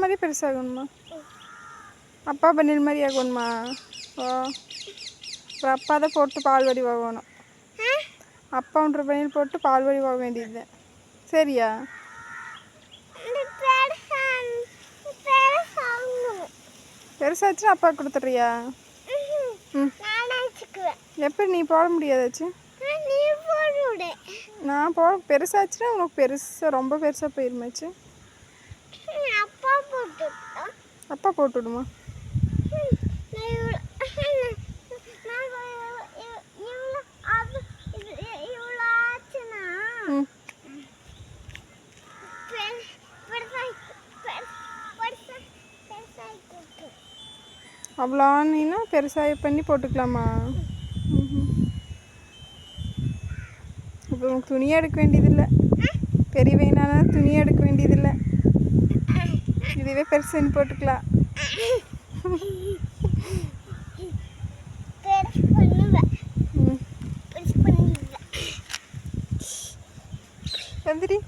மாதிரி பெருசாகணுமா? அப்பா பனியன் மாதிரி ஆகணுமா? ஓ, அப்புறம் அப்பா தான் போட்டு பால் வடி வாங்கணும். அப்பான்ற பனியன் போட்டு பால் வடி வாங்க வேண்டியது. சரியா? பெருசாச்சுன்னா அப்பா கொடுத்துட்றியா? ம், எப்படி நீ போட முடியாதாச்சு? நான் போட பெருசாச்சுன்னா உனக்கு பெருசாக ரொம்ப பெருசாக போயிருமாச்சு. அப்பா போட்டு விடுமா? ம், அவ்வளோ ஆனினா பெருசாக பண்ணி போட்டுக்கலாமா? இப்போ உனக்கு துணியாக எடுக்க வேண்டியதில்லை. பெரிய வெயினால துணியாக எடுக்க வேண்டியதில்லை. இதுவே பெருசுன்னு போட்டுக்கலாம். வந்துடி.